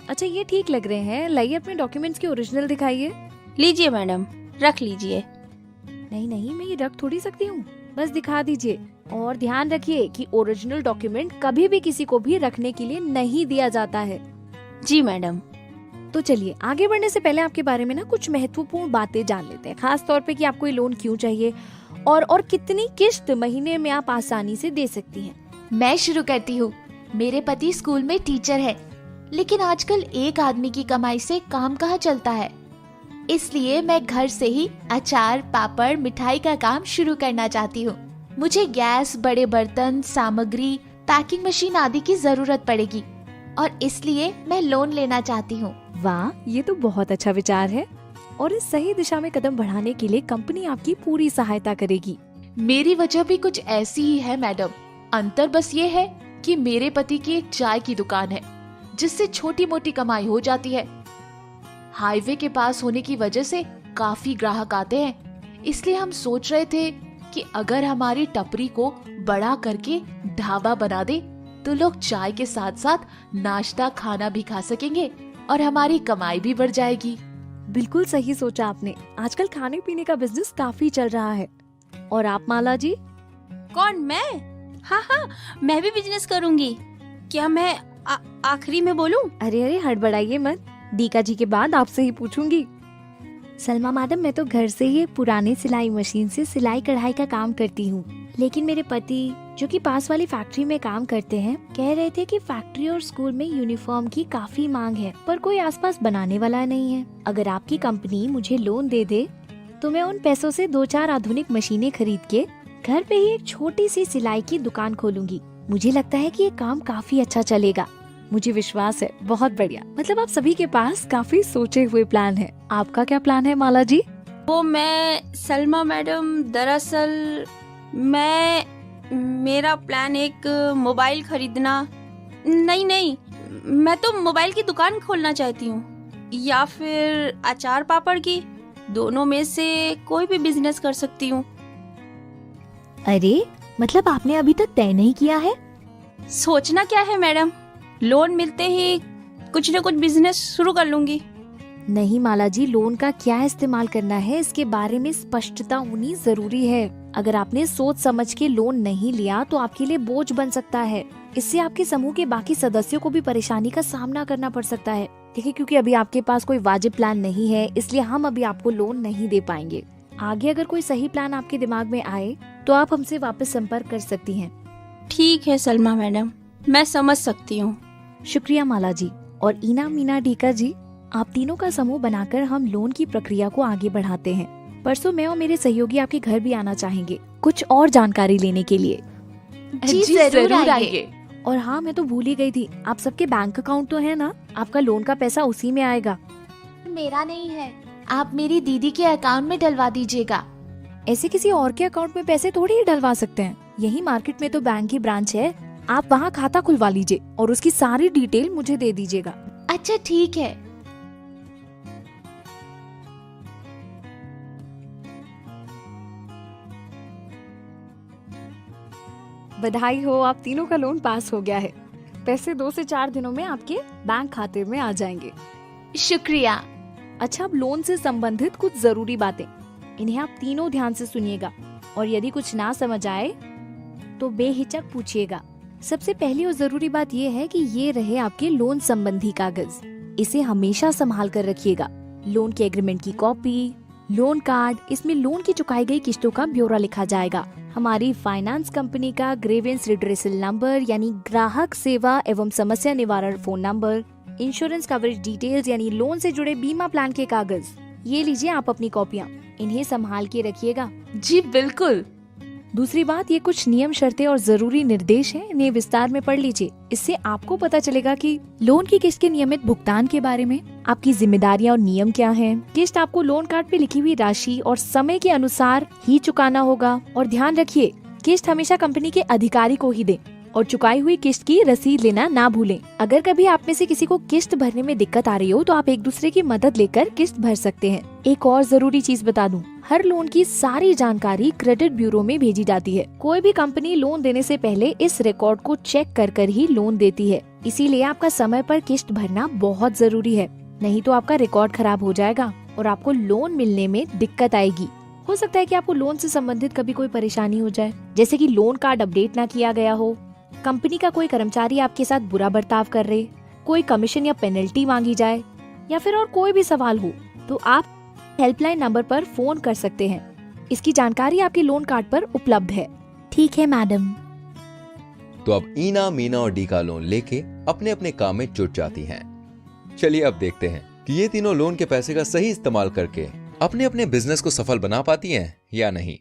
अच्छा ये ठीक लग रहे हैं। लाइए अपने डॉक्यूमेंट्स के ओरिजिनल दिखाइए। लीजिए मैडम, रख लीजिए। नहीं नहीं, मैं ये रख थोड़ी सकती हूँ, बस दिखा दीजिए। और ध्यान रखिए कि ओरिजिनल डॉक्यूमेंट कभी भी किसी को भी रखने के लिए नहीं दिया जाता है। जी मैडम। तो चलिए आगे बढ़ने से पहले आपके बारे में ना कुछ महत्वपूर्ण बातें जान लेते हैं, खास तौर पे कि आपको ये लोन क्यों चाहिए और कितनी किश्त महीने में आप आसानी से दे सकती हैं। मैं शुरू करती हूँ। मेरे पति स्कूल में टीचर है, लेकिन आजकल एक आदमी की कमाई से काम कहाँ चलता है। इसलिए मैं घर से ही अचार, पापड़, मिठाई का काम शुरू करना चाहती हूँ। मुझे गैस, बड़े बर्तन, सामग्री, पैकिंग मशीन आदि की जरूरत पड़ेगी और इसलिए मैं लोन लेना चाहती हूँ। वाह, ये तो बहुत अच्छा विचार है और इस सही दिशा में कदम बढ़ाने के लिए कंपनी आपकी पूरी सहायता करेगी। मेरी वजह भी कुछ ऐसी ही है मैडम। अंतर बस ये है कि मेरे पति की एक चाय की दुकान है, जिससे छोटी मोटी कमाई हो जाती है। हाईवे के पास होने की वजह से काफी ग्राहक आते हैं, इसलिए हम सोच रहे थे कि अगर हमारी टपरी को बड़ा करके ढाबा बना दे तो लोग चाय के साथ साथ नाश्ता, खाना भी खा सकेंगे और हमारी कमाई भी बढ़ जाएगी। बिल्कुल सही सोचा आपने। आजकल खाने पीने का बिजनेस काफी चल रहा है। और आप माला जी? कौन, मैं? हाँ, मैं भी बिजनेस करूंगी। क्या मैं आखिरी में बोलूं? अरे हड़बड़ाइए मत, दीका जी के बाद आपसे ही पूछूंगी। सलमा मैडम, मैं तो घर से ही पुराने सिलाई मशीन से सिलाई कढ़ाई का काम करती हूँ, लेकिन मेरे पति जो कि पास वाली फैक्ट्री में काम करते हैं कह रहे थे कि फैक्ट्री और स्कूल में यूनिफॉर्म की काफी मांग है, पर कोई आसपास बनाने वाला नहीं है। अगर आपकी कंपनी मुझे लोन दे दे तो मैं उन पैसों से 2-4 आधुनिक मशीनें खरीद के घर पे ही एक छोटी सी सिलाई की दुकान खोलूंगी। मुझे लगता है कि ये काम काफी अच्छा चलेगा। मुझे विश्वास है। बहुत बढ़िया। मतलब आप सभी के पास काफी सोचे हुए प्लान है। आपका क्या प्लान है माला जी? वो मैं सलमा मैडम, दरअसल मेरा प्लान एक मोबाइल खरीदना। नहीं, मैं तो मोबाइल की दुकान खोलना चाहती हूँ, या फिर अचार पापड़ की। दोनों में से कोई भी बिजनेस कर सकती हूँ। अरे मतलब आपने अभी तक तय नहीं किया है? सोचना क्या है मैडम, लोन मिलते ही कुछ न कुछ बिजनेस शुरू कर लूंगी। नहीं माला जी, लोन का क्या इस्तेमाल करना है इसके बारे में स्पष्टता होनी जरूरी है। अगर आपने सोच समझ के लोन नहीं लिया तो आपके लिए बोझ बन सकता है। इससे आपके समूह के बाकी सदस्यों को भी परेशानी का सामना करना पड़ सकता है। देखिए, क्योंकि अभी आपके पास कोई वाजिब प्लान नहीं है, इसलिए हम अभी आपको लोन नहीं दे पाएंगे। आगे अगर कोई सही प्लान आपके दिमाग में आए तो आप हमसे वापस संपर्क कर सकती हैं। ठीक है सलमा मैडम, मैं समझ सकती हूँ। शुक्रिया माला जी। और ईना, मीना, ढीका जी, आप तीनों का समूह बनाकर हम लोन की प्रक्रिया को आगे बढ़ाते हैं। परसों मैं और मेरे सहयोगी आपके घर भी आना चाहेंगे कुछ और जानकारी लेने के लिए। जी जरूर आएंगे। और हाँ, मैं तो भूल ही गई थी, आप सबके बैंक अकाउंट तो है ना? आपका लोन का पैसा उसी में आएगा। मेरा नहीं है, आप मेरी दीदी के अकाउंट में डलवा दीजिएगा। ऐसे किसी और के अकाउंट में पैसे थोड़ी ही डलवा सकते हैं। यही मार्केट में तो बैंक की ब्रांच है, आप वहाँ खाता खुलवा लीजिए और उसकी सारी डिटेल मुझे दे दीजिएगा। अच्छा ठीक है। बधाई हो, आप तीनों का लोन पास हो गया है। पैसे 2 से 4 दिनों में आपके बैंक खाते में आ जाएंगे। शुक्रिया। अच्छा, अब लोन से संबंधित कुछ जरूरी बातें, इन्हें आप तीनों ध्यान से सुनिएगा और यदि कुछ ना समझ आए तो बेहिचक पूछिएगा। सबसे पहली और जरूरी बात यह है कि ये रहे आपके लोन संबंधी कागज। इसे हमेशा संभाल कर रखिएगा। लोन के एग्रीमेंट की कॉपी, लोन कार्ड, इसमें लोन की चुकाई गई किस्तों का ब्यौरा लिखा जाएगा। हमारी फाइनेंस कंपनी का ग्रीवेंस रिड्रेसल नंबर यानी ग्राहक सेवा एवं समस्या निवारण phone number, insurance coverage details यानी लोन से जुड़े बीमा प्लान के कागज, ये लीजिए आप अपनी कॉपियाँ, इन्हें संभाल के रखिएगा। जी बिल्कुल। दूसरी बात, ये कुछ नियम, शर्तें और जरूरी निर्देश हैं, इन्हें विस्तार में पढ़ लीजिए। इससे आपको पता चलेगा कि लोन की किस्त के नियमित भुगतान के बारे में, आपकी जिम्मेदारियां और नियम क्या हैं। किस्त आपको लोन कार्ड पे लिखी हुई राशि और समय के अनुसार ही चुकाना होगा। और ध्यान रखिए, किस्त हमेशा कंपनी के अधिकारी को ही दें। और चुकाई हुई किस्त की रसीद लेना ना भूलें। अगर कभी आप में से किसी को किस्त भरने में दिक्कत आ रही हो तो आप एक दूसरे की मदद लेकर किस्त भर सकते हैं। एक और जरूरी चीज बता दूं, हर लोन की सारी जानकारी क्रेडिट ब्यूरो में भेजी जाती है। कोई भी कंपनी लोन देने से पहले इस रिकॉर्ड को चेक कर ही लोन देती है। इसीलिए आपका समय पर किस्त भरना बहुत जरूरी है, नहीं तो आपका रिकॉर्ड खराब हो जाएगा और आपको लोन मिलने में दिक्कत आएगी। हो सकता है कि आपको लोन से संबंधित कभी कोई परेशानी हो जाए, जैसे कि लोन कार्ड अपडेट ना किया गया हो, कंपनी का कोई कर्मचारी आपके साथ बुरा बर्ताव कर रहे, कोई कमीशन या पेनल्टी मांगी जाए, या फिर और कोई भी सवाल हो तो आप हेल्पलाइन नंबर पर फोन कर सकते हैं। इसकी जानकारी आपके लोन कार्ड पर उपलब्ध है। ठीक है मैडम। तो अब ईना, मीना और डी का लोन लेके अपने अपने काम में जुट जाती हैं। चलिए अब देखते हैं कि ये तीनों लोन के पैसे का सही इस्तेमाल करके अपने अपने बिजनेस को सफल बना पाती हैं या नहीं।